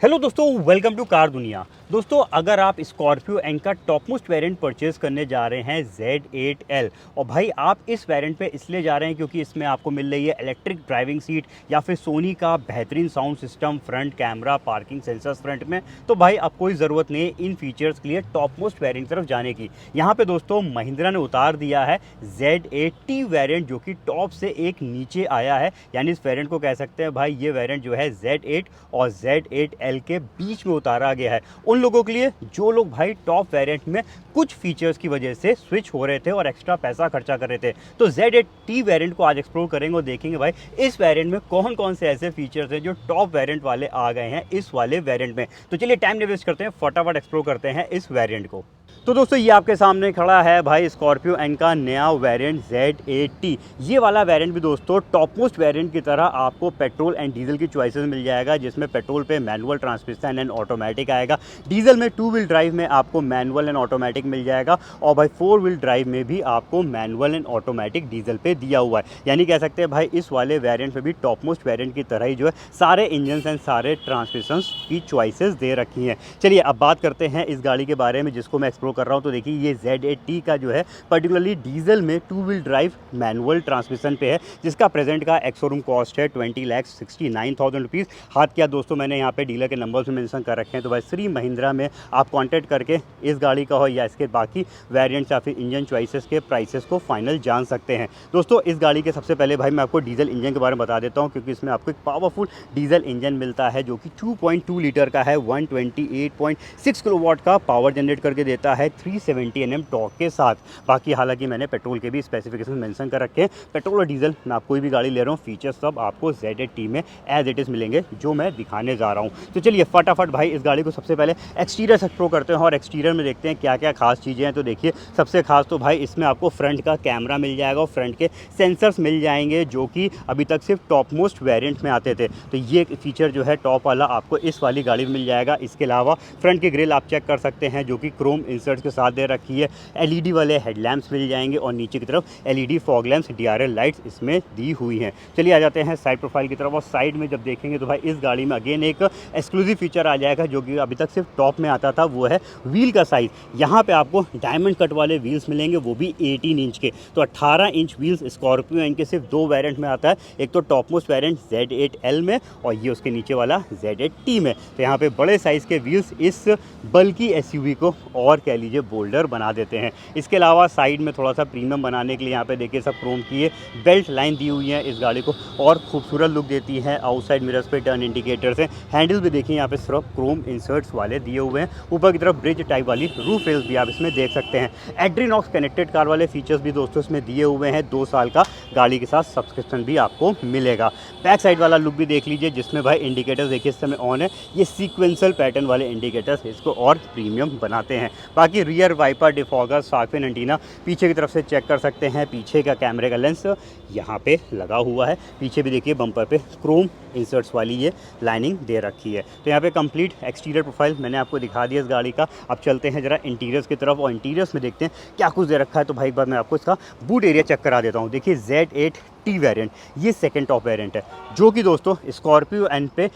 Hello दोस्तों, welcome to car दुनिया। दोस्तों, अगर आप स्कॉर्पियो एन का टॉप मोस्ट वेरिएंट परचेज करने जा रहे हैं Z8L, और भाई आप इस वेरिएंट पे इसलिए जा रहे हैं क्योंकि इसमें आपको मिल रही है इलेक्ट्रिक ड्राइविंग सीट या फिर सोनी का बेहतरीन sound system, front camera, parking sensors front में, तो भाई अब कोई ज़रूरत नहीं है इन फीचर्स के लिए टॉप मोस्ट वेरिएंट की तरफ जाने की। यहाँ पे दोस्तों महिंद्रा ने उतार दिया है Z8T वेरिएंट, जो कि टॉप से एक नीचे आया है। यानी इस वेरिएंट को कह सकते हैं भाई ये वेरिएंट जो है Z8 और Z8L के बीच में उतारा गया है उन लोगों के लिए जो लोग भाई टॉप वेरिएंट में कुछ फीचर्स की वजह से स्विच हो रहे थे और एक्स्ट्रा पैसा खर्चा कर रहे थे। तो Z8T वेरिएंट को आज एक्सप्लोर करेंगे और देखेंगे भाई इस वेरिएंट में कौन कौन से ऐसे फीचर्स हैं जो टॉप वेरिएंट वाले आ गए हैं इस वाले वेरिएंट में। तो चलिए टाइम नहीं वेस्ट करते हैं, फटाफट एक्सप्लोर करते हैं इस वेरिएंट को। तो दोस्तों ये आपके सामने खड़ा है भाई स्कॉर्पियो एन का नया वेरिएंट Z8T। ये वाला वेरिएंट भी दोस्तों टॉप मोस्ट वेरिएंट की तरह आपको पेट्रोल एंड डीजल की चॉइसेस मिल जाएगा, जिसमें पेट्रोल पे मैनुअल ट्रांसमिशन एंड ऑटोमेटिक आएगा, डीजल में 2 व्हील ड्राइव में आपको मैनुअल एंड ऑटोमेटिक मिल जाएगा, और भाई 4 व्हील ड्राइव में भी आपको मैनुअल एंड ऑटोमेटिक डीजल पे दिया हुआ है। यानी कह सकते हैं भाई इस वाले वेरिएंट में भी टॉप मोस्ट वेरिएंट की तरह ही जो है सारे इंजन एंड सारे ट्रांसमिशन की चॉइसेस दे रखी हैं। चलिए अब बात करते हैं इस गाड़ी के बारे में जिसको मैं एक्सप्लोर कर रहा हूँ। तो देखिए ये Z8T का जो है पर्टिकुलरली डीजल में 2 व्हील ड्राइव मैनुअल ट्रांसमिशन पे है, जिसका प्रेजेंट का एक्स शोरूम कॉस्ट है 20,69,000 रुपीज़। हाथ क्या दोस्तों मैंने यहाँ पे डीलर के नंबर्स में मेंशन कर रखे हैं, तो भाई श्री महिंद्रा में आप कांटेक्ट करके इस गाड़ी का हो या इसके बाकी वेरिएंट्स या फिर इंजन चॉइसेस के प्राइसेस को फाइनल जान सकते हैं। दोस्तों इस गाड़ी के सबसे पहले भाई मैं आपको डीजल इंजन के बारे में बता देता हूँ, क्योंकि इसमें आपको एक पावरफुल डीजल इंजन मिलता है जो कि 2.2 लीटर का है, 128.6 किलोवाट का पावर जनरेट करके देता है 370 Nm टॉर्क के साथ। बाकी हालांकि मैंने पेट्रोल के भी स्पेसिफिकेशन मेंशन कर रखे हैं। पेट्रोल और डीजल मैं कोई भी गाड़ी ले रहा हूँ, फीचर्स सब आपको Z8T में एज इट इज़ मिलेंगे जो मैं दिखाने जा रहा हूँ। तो चलिए फटाफट भाई इस गाड़ी को सबसे पहले एक्सटीरियर से एक्सप्लोर करते हैं और एक्सटीरियर में देखते हैं क्या क्या खास चीज़ें हैं। तो देखिए सबसे खास तो भाई इसमें आपको फ्रंट का कैमरा मिल जाएगा और फ्रंट के सेंसर्स मिल जाएंगे, जो कि अभी तक सिर्फ टॉप मोस्ट वेरिएंट में आते थे। तो ये फीचर जो है टॉप वाला आपको इस वाली गाड़ी में मिल जाएगा। इसके अलावा फ्रंट की ग्रिल आप चेक कर सकते हैं जो कि क्रोम इंसर्ट्स के साथ दे रखी है। LED वाले हेडलैम्प्स मिल जाएंगे और नीचे की तरफ LED fog lamps, DRL lights इसमें दी हुई हैं। चलिए आ जाते हैं साइड प्रोफाइल की तरफ, और साइड में जब देखेंगे तो भाई इस गाड़ी में अगेन एक एक्सक्लूसिव फीचर आ जाएगा जो कि अभी तक सिर्फ टॉप में आता था, वो है व्हील का साइज़। यहाँ पे आपको डायमंड कट वाले व्हील्स मिलेंगे, वो भी 18 इंच के। तो 18 इंच व्हील्स स्कॉर्पियो इनके सिर्फ 2 वेरिएंट में आता है, एक तो टॉप मोस्ट वेरिएंट Z8L में और ये उसके नीचे वाला Z8T में। तो यहाँ पे बड़े साइज़ के व्हील्स इस बल्कि SUV को और कह लीजिए बोल्डर बना देते हैं। इसके अलावा साइड में थोड़ा सा प्रीमियम बनाने के लिए यहाँ पे देखिए सब क्रोम की ये बेल्ट लाइन दी हुई है, इस गाड़ी को और खूबसूरत लुक देती है। आउटसाइड मिरर्स पे टर्न इंडिकेटर्स हैं, हैंडल भी देखिए यहाँ पे सिर्फ क्रोम इंसर्ट्स वाले दिए हुए हैं। ऊपर की तरफ ब्रिज टाइप वाली रूफ रेल्स भी आप इसमें देख सकते हैं। एड्रीनॉक्स कनेक्टेड कार वाले फीचर्स भी दोस्तों इसमें दिए हुए हैं। 2 साल का गाड़ी के साथ सब्सक्रिप्शन भी आपको मिलेगा। बैक साइड वाला लुक भी देख लीजिए, जिसमें भाई इंडिकेटर्स देखिए इस समय ऑन है। ये सीक्वेंशियल पैटर्न वाले इंडिकेटर्स इसको और प्रीमियम बनाते हैं। बाकी rear wiper, defogger, shark fin antenna पीछे की तरफ से चेक कर सकते हैं। पीछे का कैमरे का लेंस यहाँ पे लगा हुआ है। पीछे भी देखिए बम्पर पे क्रोम इंसर्ट्स वाली ये लाइनिंग दे रखी है। तो यहाँ पे कंप्लीट एक्सटीरियर प्रोफाइल मैंने आपको दिखा दिया इस गाड़ी का। अब चलते हैं जरा इंटीरियर्स की तरफ और इंटीरियर्स में देखते हैं क्या कुछ दे रखा है। तो भाई एक बार मैं आपको इसका बूट एरिया चेक करा देता हूँ। देखिए Z8T वेरिएंट ये सेकेंड टॉप वेरिएंट है, जो कि दोस्तों स्कॉर्पियो एन पे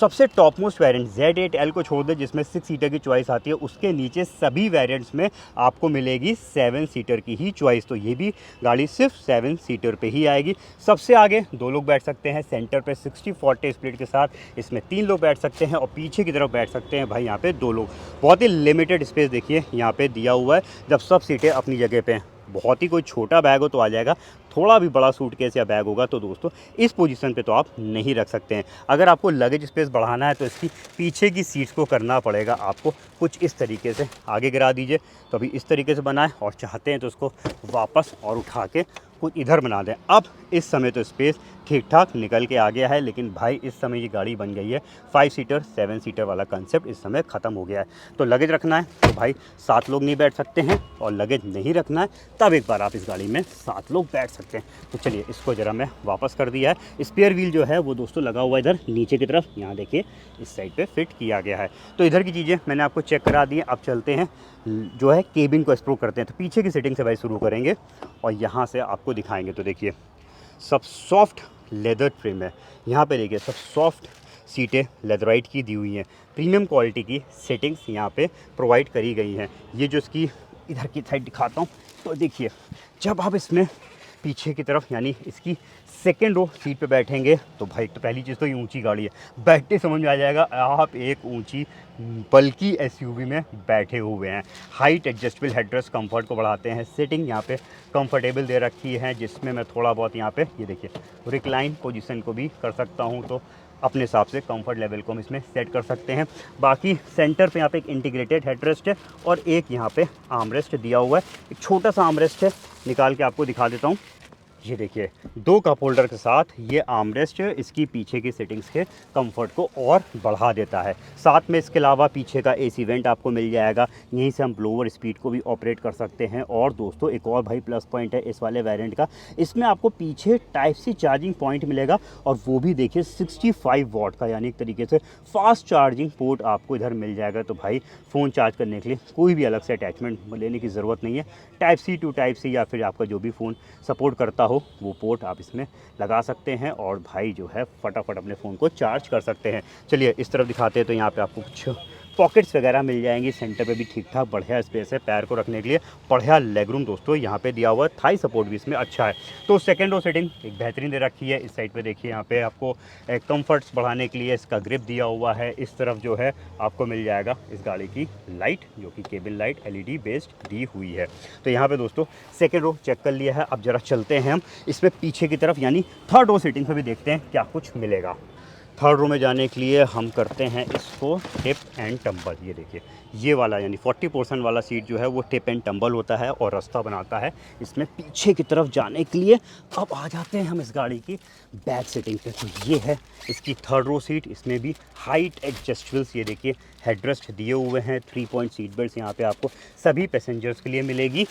सबसे टॉप मोस्ट वेरिएंट Z8L को छोड़ दे जिसमें 6 सीटर की चॉइस आती है, उसके नीचे सभी वेरिएंट्स में आपको मिलेगी 7 सीटर की ही चॉइस। तो ये भी गाड़ी सिर्फ 7 सीटर पे ही आएगी। सबसे आगे 2 लोग बैठ सकते हैं, सेंटर पे 60-40 स्प्लिट के साथ इसमें 3 लोग बैठ सकते हैं, और पीछे की तरफ बैठ सकते हैं भाई यहाँ पे 2 लोग। बहुत ही लिमिटेड स्पेस देखिए यहाँ पे दिया हुआ है, जब सब सीटें अपनी जगह पे हैं। बहुत ही कोई छोटा बैग हो तो आ जाएगा, थोड़ा भी बड़ा सूटकेस या बैग होगा तो दोस्तों इस पोजीशन पे तो आप नहीं रख सकते हैं। अगर आपको लगेज स्पेस बढ़ाना है तो इसकी पीछे की सीट्स को करना पड़ेगा आपको कुछ इस तरीके से। आगे गिरा दीजिए तो अभी इस तरीके से बनाए, और चाहते हैं तो उसको वापस और उठा के कुछ इधर बना दें। अब इस समय तो स्पेस ठीक ठाक निकल के आ गया है, लेकिन भाई इस समय ये गाड़ी बन गई है 5 सीटर 7 सीटर वाला कंसेप्ट इस समय ख़त्म हो गया है। तो लगेज रखना है तो भाई 7 लोग नहीं बैठ सकते हैं, और लगेज नहीं रखना है तब एक बार आप इस गाड़ी में 7 लोग बैठ सकते हैं। तो चलिए इसको ज़रा मैं वापस कर दिया है। स्पेयर व्हील जो है वो दोस्तों लगा हुआ है इधर नीचे की तरफ, यहाँ देखिए इस साइड पे फिट किया गया है। तो इधर की चीज़ें मैंने आपको चेक करा दी है। अब चलते हैं जो है केबिन को एक्सप्लोर करते हैं। तो पीछे की सीटिंग से भाई शुरू करेंगे और यहाँ से आपको दिखाएंगे। तो देखिए सब सॉफ्ट लेदर ट्रिम है, यहाँ पे देखिए सब सॉफ्ट सीटें लेदराइट की दी हुई हैं। प्रीमियम क्वालिटी की सेटिंग्स यहाँ पे प्रोवाइड करी गई हैं। ये जो इसकी इधर की साइड दिखाता हूँ, तो देखिए जब आप इसमें पीछे की तरफ यानी इसकी सेकेंड रो सीट पे बैठेंगे तो भाई तो पहली चीज़ तो ये ऊंची गाड़ी है, बैठते समझ में आ जाएगा आप एक ऊंची बल्कि एसयूवी में बैठे हुए हैं। हाइट एडजस्टेबल हेडरेस्ट कंफर्ट को बढ़ाते हैं। सिटिंग यहाँ पे कंफर्टेबल दे रखी है, जिसमें मैं थोड़ा बहुत यहाँ पे ये देखिए रिक्लाइन पोजीशन को भी कर सकता हूँ, तो अपने हिसाब से कंफर्ट लेवल को हम इसमें सेट कर सकते हैं। बाकी सेंटर पे यहाँ पे एक इंटीग्रेटेड हेडरेस्ट है और एक यहाँ पे आर्मरेस्ट दिया हुआ है। एक छोटा सा आर्मरेस्ट है, निकाल के आपको दिखा देता हूँ। ये देखिए 2 कप होल्डर के साथ ये आर्मरेस्ट इसकी पीछे की सेटिंग्स के कंफर्ट को और बढ़ा देता है। साथ में इसके अलावा पीछे का एसी वेंट आपको मिल जाएगा, यहीं से हम ब्लोअर स्पीड को भी ऑपरेट कर सकते हैं। और दोस्तों एक और भाई प्लस पॉइंट है इस वाले वेरिएंट का, इसमें आपको पीछे टाइप सी चार्जिंग पॉइंट मिलेगा और वो भी देखिए 65 वाट का, यानी एक तरीके से फास्ट चार्जिंग पोर्ट आपको इधर मिल जाएगा। तो भाई फ़ोन चार्ज करने के लिए कोई भी अलग से अटैचमेंट लेने की ज़रूरत नहीं है। Type C to type C या फिर आपका जो भी फ़ोन सपोर्ट करता हो वो पोर्ट आप इसमें लगा सकते हैं और भाई जो है फटाफट अपने फ़ोन को चार्ज कर सकते हैं। चलिए इस तरफ दिखाते हैं, तो यहाँ पे आपको कुछ पॉकेट्स वगैरह मिल जाएंगी। सेंटर पे भी ठीक ठाक बढ़िया स्पेस है पैर को रखने के लिए, बढ़िया लेग रूम दोस्तों यहाँ पे दिया हुआ है। थाई सपोर्ट भी इसमें अच्छा है। तो सेकंड रो सेटिंग एक बेहतरीन दे रखी है। इस साइड पे देखिए यहाँ पे आपको कंफर्ट्स बढ़ाने के लिए इसका ग्रिप दिया हुआ है। इस तरफ जो है आपको मिल जाएगा इस गाड़ी की लाइट, जो कि केबिन लाइट LED बेस्ड दी हुई है। तो यहाँ पे दोस्तों सेकेंड रो चेक कर लिया है। अब जरा चलते हैं हम इसमें पीछे की तरफ, यानी थर्ड रो सेटिंग पर भी देखते हैं क्या कुछ मिलेगा। थर्ड रो में जाने के लिए हम करते हैं इसको टिप एंड टम्बल। ये देखिए ये वाला यानी 40% वाला सीट जो है वो टिप एंड टम्बल होता है और रास्ता बनाता है इसमें पीछे की तरफ जाने के लिए। अब आ जाते हैं हम इस गाड़ी की बैक सीटिंग पे। तो ये है इसकी थर्ड रो सीट, इसमें भी हाइट एडजस्टेबल्स ये देखिए हेडरेस्ट दिए हुए हैं। 3 पॉइंट सीट बेल्ट यहाँ पे आपको सभी पैसेंजर्स के लिए मिलेगी।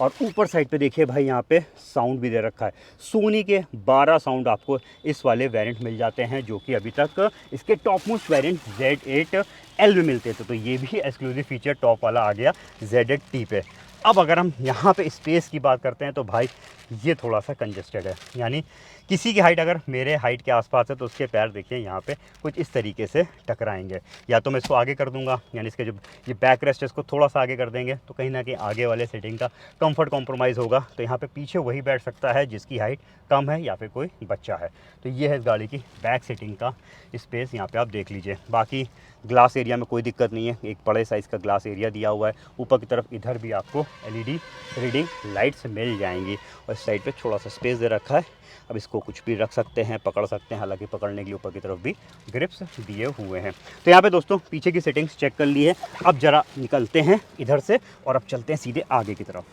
और ऊपर साइड पे देखिए भाई यहाँ पे साउंड भी दे रखा है। सोनी के 12 साउंड आपको इस वाले वेरिएंट मिल जाते हैं, जो कि अभी तक इसके टॉप मोस्ट वेरिएंट Z8L में मिलते थे। तो ये भी एक्सक्लूसिव फीचर टॉप वाला आ गया Z8T पे। अब अगर हम यहाँ पे स्पेस की बात करते हैं तो भाई ये थोड़ा सा कंजेस्टेड है, यानी किसी की हाइट अगर मेरे हाइट के आसपास है तो उसके पैर देखिए यहाँ पे कुछ इस तरीके से टकराएंगे। या तो मैं इसको आगे कर दूंगा, यानी इसके जो ये बैक रेस्ट है इसको थोड़ा सा आगे कर देंगे तो कहीं ना कहीं आगे वाले सीटिंग का कंफर्ट कॉम्प्रोमाइज़ होगा। तो यहाँ पे पीछे वही बैठ सकता है जिसकी हाइट कम है या फिर कोई बच्चा है। तो ये है इस गाड़ी की बैक सीटिंग का स्पेस, यहाँ पे आप देख लीजिए। बाकी ग्लास एरिया में कोई दिक्कत नहीं है, एक बड़े साइज़ का ग्लास एरिया दिया हुआ है। ऊपर की तरफ इधर भी आपको LED रीडिंग लाइट्स मिल जाएंगी और इस साइड पे थोड़ा सा स्पेस दे रखा है। अब इसको कुछ भी रख सकते हैं, पकड़ सकते हैं, हालांकि पकड़ने के लिए ऊपर की तरफ भी ग्रिप्स दिए हुए हैं। तो यहाँ पे दोस्तों पीछे की सेटिंग्स चेक कर ली है। अब जरा निकलते हैं इधर से और अब चलते हैं सीधे आगे की तरफ।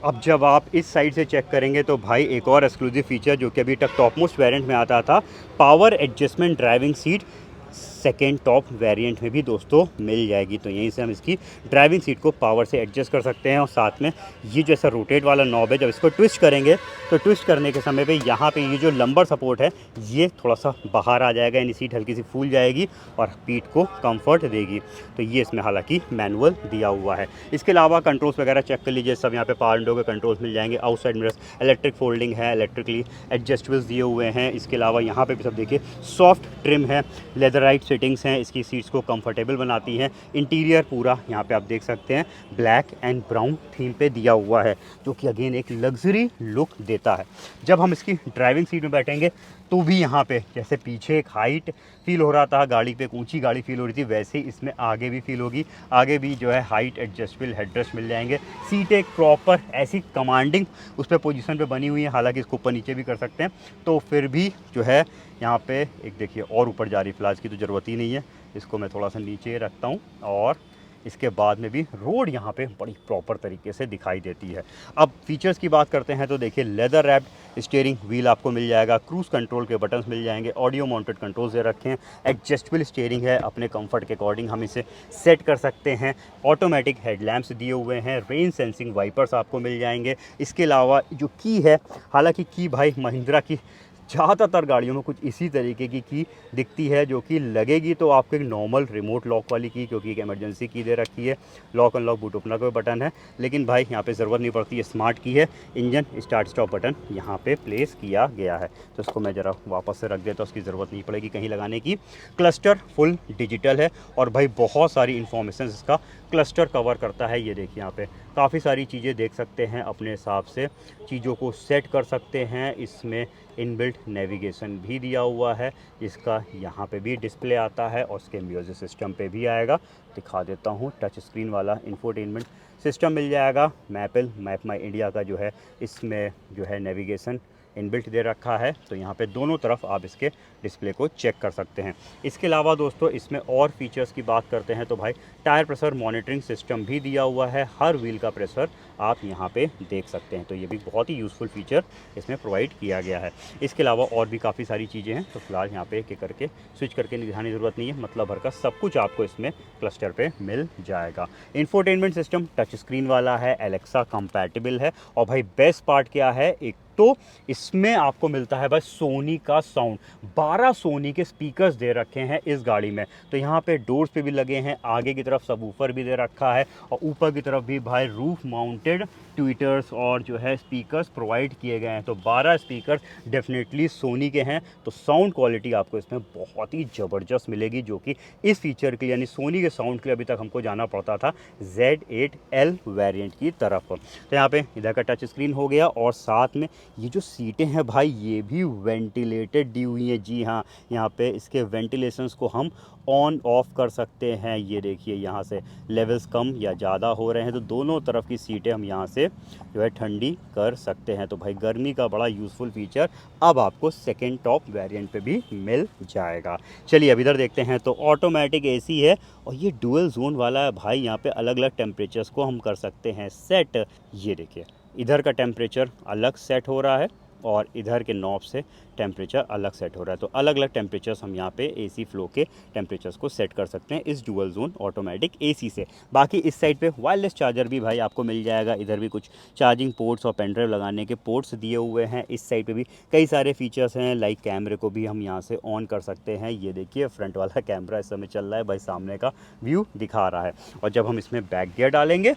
अब जब आप इस साइड से चेक करेंगे तो भाई एक और एक्सक्लूसिव फीचर जो कि अभी तक टॉप मोस्ट वेरिएंट में आता था, power adjustment driving seat second top variant में भी दोस्तों मिल जाएगी। तो यहीं से हम इसकी ड्राइविंग सीट को पावर से एडजस्ट कर सकते हैं। और साथ में ये जैसा रोटेट वाला नॉब है, जब इसको ट्विस्ट करेंगे तो ट्विस्ट करने के समय पे यहाँ पे ये जो लंबर सपोर्ट है ये थोड़ा सा बाहर आ जाएगा, यानी सीट हल्की सी फूल जाएगी और पीठ को कंफर्ट देगी। तो ये इसमें हालांकि मैनुअल दिया हुआ है। इसके अलावा कंट्रोल्स वगैरह चेक कर लीजिए, सब यहाँ पे पावर विंडो के कंट्रोल्स मिल जाएंगे। आउटसाइड मिरर्स इलेक्ट्रिक फोल्डिंग है, इलेक्ट्रिकली एडजस्टेबल्स दिए हुए हैं। इसके अलावा यहाँ पे भी सब देखिए सॉफ्ट ट्रिम है, लेदराइट सेटिंग्स हैं, इसकी सीट्स को कंफर्टेबल बनाती हैं। इंटीरियर पूरा यहाँ पे आप देख सकते हैं ब्लैक एंड ब्राउन थीम पे दिया हुआ है, जो कि अगेन एक लग्जरी लुक देता है। जब हम इसकी ड्राइविंग सीट में बैठेंगे तो भी यहाँ पे जैसे पीछे एक हाइट फील हो रहा था गाड़ी पे, एक ऊंची गाड़ी फील हो रही थी, वैसे ही इसमें आगे भी फील होगी। आगे भी जो है हाइट एडजस्टेबल हेडरेस्ट मिल जाएंगे। सीट एक प्रॉपर ऐसी कमांडिंग उस पर पोजीशन पे बनी हुई है, हालांकि इसको ऊपर नीचे भी कर सकते हैं। तो फिर भी जो है यहाँ पे एक देखिए और ऊपर जा रही, फिलहाल की तो ज़रूरत ही नहीं है, इसको मैं थोड़ा सा नीचे रखता हूँ। और इसके बाद में भी रोड यहाँ पे बड़ी प्रॉपर तरीके से दिखाई देती है। अब फीचर्स की बात करते हैं तो देखिए लेदर रैप्ड स्टीयरिंग व्हील आपको मिल जाएगा, क्रूज़ कंट्रोल के बटन्स मिल जाएंगे, ऑडियो माउंटेड कंट्रोल्स दे रखे हैं, एडजस्टेबल स्टीयरिंग है, अपने कंफर्ट के अकॉर्डिंग हम इसे सेट कर सकते हैं। ऑटोमेटिक हेडलैम्प्स दिए हुए हैं, रेन सेंसिंग वाइपर्स आपको मिल जाएंगे। इसके अलावा जो की है, हालांकि की भाई महिंद्रा की ज़्यादातर गाड़ियों में कुछ इसी तरीके की दिखती है, जो कि लगेगी तो आपको एक नॉर्मल रिमोट लॉक वाली की, क्योंकि एक इमरजेंसी की दे रखी है, लॉक अनलॉक बूट ओपनर का बटन है। लेकिन भाई यहाँ पे ज़रूरत नहीं पड़ती, ये स्मार्ट की है। इंजन स्टार्ट स्टॉप बटन यहाँ पे प्लेस किया गया है, तो इसको मैं ज़रा वापस से रख देता हूँ, उसकी ज़रूरत नहीं पड़ेगी कहीं लगाने की। क्लस्टर फुल डिजिटल है और भाई बहुत सारी इन्फॉर्मेशन इसका क्लस्टर कवर करता है। ये देखिए यहाँ पे काफ़ी सारी चीज़ें देख सकते हैं, अपने हिसाब से चीज़ों को सेट कर सकते हैं। इसमें इनबिल्ट नेविगेशन भी दिया हुआ है, इसका यहाँ पे भी डिस्प्ले आता है और उसके म्यूज़िक सिस्टम पे भी आएगा। दिखा देता हूँ, टच स्क्रीन वाला इंफोटेनमेंट सिस्टम मिल जाएगा। मैप माई इंडिया का जो है इसमें जो है नेविगेशन इनबिल्ट दे रखा है, तो यहाँ पे दोनों तरफ आप इसके डिस्प्ले को चेक कर सकते हैं। इसके अलावा दोस्तों इसमें और फीचर्स की बात करते हैं तो भाई टायर प्रेशर मॉनिटरिंग सिस्टम भी दिया हुआ है, हर व्हील का प्रेशर आप यहाँ पे देख सकते हैं, तो ये भी बहुत ही यूज़फुल फीचर इसमें प्रोवाइड किया गया है। इसके अलावा और भी काफ़ी सारी चीज़ें हैं, तो फिलहाल यहाँ पे एक एक करके स्विच करके दिखाने की ज़रूरत नहीं है, मतलब भर का सब कुछ आपको इसमें क्लस्टर पे मिल जाएगा। इंफोटेनमेंट सिस्टम टच स्क्रीन वाला है, एलेक्सा कंपैटिबल है और भाई बेस्ट पार्ट क्या है, एक तो इसमें आपको मिलता है भाई सोनी का साउंड। 12 सोनी के स्पीकर्स दे रखे हैं इस गाड़ी में, तो यहाँ पे डोर्स पे भी लगे हैं, आगे की तरफ सबवूफर भी दे रखा है और ऊपर की तरफ भी भाई रूफ माउंटेड ट्विटर्स और जो है स्पीकर्स प्रोवाइड किए गए हैं। तो 12 स्पीकर्स डेफिनेटली सोनी के हैं, तो साउंड क्वालिटी आपको इसमें बहुत ही ज़बरदस्त मिलेगी, जो कि इस फीचर के लिए यानी सोनी के साउंड के लिए अभी तक हमको जाना पड़ता था Z8L वेरिएंट की तरफ। तो यहाँ पे इधर का टच स्क्रीन हो गया और साथ में ये जो सीटें हैं भाई ये भी वेंटिलेटेड दी हुई हैं। जी हाँ, यहाँ पे इसके वेंटिलेशंस को हम ऑन ऑफ कर सकते हैं। ये देखिए यहाँ से लेवल्स कम या ज़्यादा हो रहे हैं तो दोनों तरफ की सीटें हम यहाँ से जो है ठंडी कर सकते हैं। तो भाई गर्मी का बड़ा यूज़फुल फीचर अब आपको सेकेंड टॉप वेरिएंट पे भी मिल जाएगा। चलिए अब इधर देखते हैं, तो ऑटोमेटिक एसी है और ये डुअल जोन वाला है भाई। यहाँ पे अलग अलग टेम्परेचर्स को हम कर सकते हैं सेट। ये देखिए इधर का टेम्परेचर अलग सेट हो रहा है और इधर के नॉब से टेम्परेचर अलग सेट हो रहा है, तो अलग अलग टेम्परेचर्स हम यहाँ पे एसी फ्लो के टेम्परेचर्स को सेट कर सकते हैं इस डुअल जोन ऑटोमेटिक एसी से। बाकी इस साइड पे वायरलेस चार्जर भी भाई आपको मिल जाएगा, इधर भी कुछ चार्जिंग पोर्ट्स और पेन ड्राइव लगाने के पोर्ट्स दिए हुए हैं। इस साइड पे भी कई सारे फीचर्स हैं, लाइक कैमरे को भी हम यहाँ से ऑन कर सकते हैं। ये देखिए फ्रंट वाला कैमरा इस समय चल रहा है भाई, सामने का व्यू दिखा रहा है और जब हम इसमें बैक गियर डालेंगे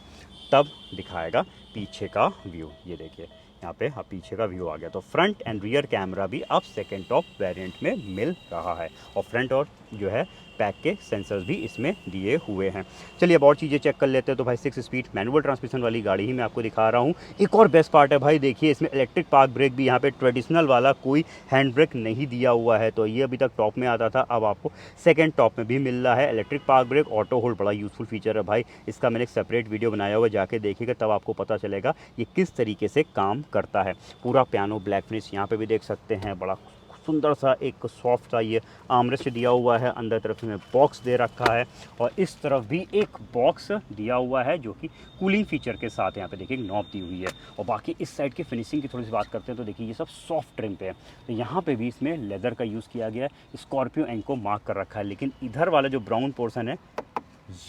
तब दिखाएगा पीछे का व्यू। ये देखिए यहाँ पे अब पीछे का व्यू आ गया, तो फ्रंट एंड रियर कैमरा भी अब सेकेंड टॉप वेरिएंट में मिल रहा है और फ्रंट और जो है पैक के सेंसर्स भी इसमें दिए हुए हैं। चलिए अब और चीज़ें चेक कर लेते हैं, तो भाई 6 स्पीड मैनुअल ट्रांसमिशन वाली गाड़ी ही मैं आपको दिखा रहा हूँ। एक और बेस्ट पार्ट है भाई, देखिए इसमें इलेक्ट्रिक पार्क ब्रेक भी, यहाँ पे ट्रेडिशनल वाला कोई हैंड ब्रेक नहीं दिया हुआ है, तो ये अभी तक टॉप में आता था, अब आपको सेकेंड टॉप में भी मिल रहा है। Electric park break auto hold बड़ा यूज़फुल फीचर है भाई, इसका मैंने एक सेपरेट वीडियो बनाया हुआ, जाके देखिएगा तब आपको पता चलेगा ये किस तरीके से काम करता है। पूरा पियानो ब्लैक फिनिश यहाँ पे भी देख सकते हैं, बड़ा सुंदर सा एक सॉफ्ट सा ये आर्मरेस्ट दिया हुआ है, अंदर तरफ में बॉक्स दे रखा है और इस तरफ भी एक बॉक्स दिया हुआ है जो कि कूलिंग फीचर के साथ यहाँ पे देखिए नॉब दी हुई है। और बाकी इस साइड की फिनिशिंग की थोड़ी सी बात करते हैं तो देखिए ये सब सॉफ्ट ट्रिम पे है, तो यहाँ पे भी इसमें लेदर का यूज़ किया गया है, स्कॉर्पियो एंक को मार्क कर रखा है। लेकिन इधर वाला जो ब्राउन पोर्सन है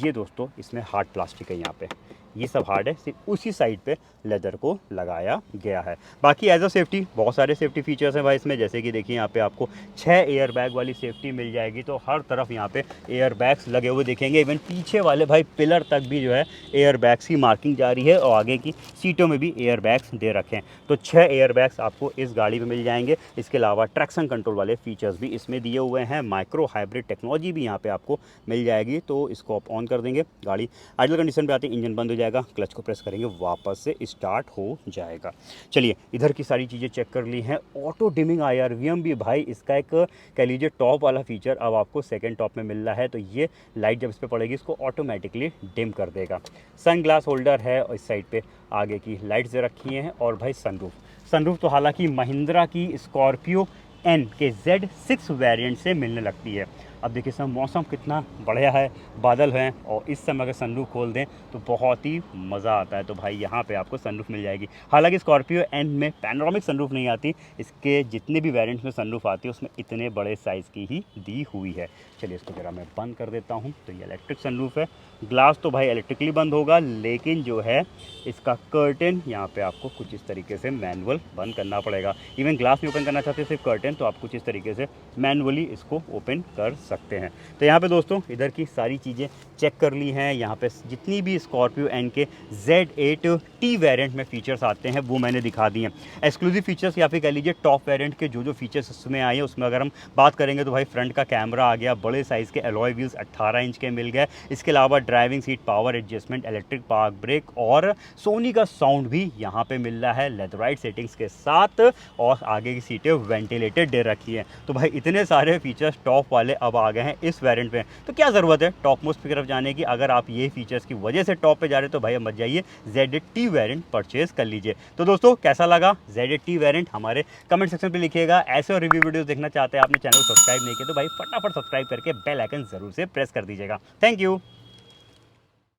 ये दोस्तों इसमें हार्ड प्लास्टिक है, यहाँ पे ये सब हार्ड है, सिर्फ उसी साइड पे लेदर को लगाया गया है। बाकी एज अ सेफ्टी बहुत सारे सेफ्टी फीचर्स हैं भाई इसमें, जैसे कि देखिए यहाँ पे आपको 6 एयर बैग वाली सेफ्टी मिल जाएगी, तो हर तरफ यहाँ पे एयर बैग्स लगे हुए दिखेंगे। इवन पीछे वाले भाई पिलर तक भी जो है एयर बैग्स की मार्किंग जारी है और आगे की सीटों में भी एयर बैग्स दे रखे हैं, तो 6 एयर बैग्स आपको इस गाड़ी में मिल जाएंगे। इसके अलावा ट्रैक्शन कंट्रोल वाले फीचर्स भी इसमें दिए हुए हैं, माइक्रो हाइब्रिड टेक्नोलॉजी भी यहाँ पे आपको मिल जाएगी। तो इसको आप ऑन कर देंगे, गाड़ी आइडल कंडीशन पे आते ही इंजन बंद हो जाएगा, क्लच को प्रेस करेंगे वापस से स्टार्ट हो जाएगा। चलिए इधर की सारी चीज़ें चेक कर ली हैं। ऑटो डिमिंग IRVM भी भाई इसका एक कह लीजिए टॉप वाला फीचर अब आपको सेकंड टॉप में मिल रहा है, तो ये लाइट जब इस पर पड़ेगी इसको ऑटोमेटिकली डिम कर देगा। सन ग्लास होल्डर है और इस साइड पे आगे की लाइट्स रखी हैं और भाई सनरूफ तो हालांकि महिंद्रा की स्कॉर्पियो N के Z6 वेरिएंट से मिलने लगती है। अब देखिए सर मौसम कितना बढ़िया है, बादल हैं और इस समय अगर सनरूफ खोल दें तो बहुत ही मज़ा आता है। तो भाई यहाँ पे आपको सनरूफ मिल जाएगी। हालांकि स्कॉर्पियो एन में पैनोरामिक सनरूफ नहीं आती, इसके जितने भी वेरिएंट्स में सनरूफ आती है उसमें इतने बड़े साइज़ की ही दी हुई है। चलिए इसको ज़रा मैं बंद कर देता हूँ। तो ये इलेक्ट्रिक सनरूफ है, ग्लास तो भाई इलेक्ट्रिकली बंद होगा, लेकिन जो है इसका कर्टेन यहाँ पे आपको कुछ इस तरीके से मैनुअल बंद करना पड़ेगा। इवन ग्लास नहीं ओपन करना चाहते सिर्फ कर्टेन, तो आप कुछ इस तरीके से मैनुअली इसको ओपन कर सकते हैं। तो यहाँ पे दोस्तों इधर की सारी चीज़ें चेक कर ली हैं। यहाँ पे जितनी भी स्कॉर्पियो एन के Z8T वेरिएंट में फीचर्स आते हैं वो मैंने दिखा दिए हैं। एक्सक्लूसिव फीचर्स या फिर कह लीजिए टॉप वेरिएंट के जो फीचर्स उसमें आए हैं उसमें अगर हम बात करेंगे तो भाई फ्रंट का कैमरा आ गया, बड़े साइज़ के अलॉय व्हील्स 18 इंच के मिल गए। इसके अलावा driving seat power adjustment, electric park brake और सोनी का साउंड भी यहाँ पे मिल रहा है लेदराइट सेटिंग्स के साथ, और आगे की सीटें वेंटिलेटेड दे रखी हैं। तो भाई इतने सारे फीचर्स टॉप वाले अब आ गए हैं इस वेरिएंट में, तो क्या ज़रूरत है टॉप मोस्ट की तरफ जाने की। अगर आप ये फीचर्स की वजह से टॉप पे जा रहे हैं तो भाई मत जाइए, Z8T वेरिएंट परचेज कर लीजिए। तो दोस्तों कैसा लगा Z8T वेरिएंट हमारे कमेंट सेक्शन पे लिखिएगा। ऐसे और रिव्यू वीडियोस देखना चाहते हैं, आपने चैनल को सब्सक्राइब नहीं किया तो भाई फटाफट सब्सक्राइब करके बेल आइकन जरूर से प्रेस कर दीजिएगा। Thank you.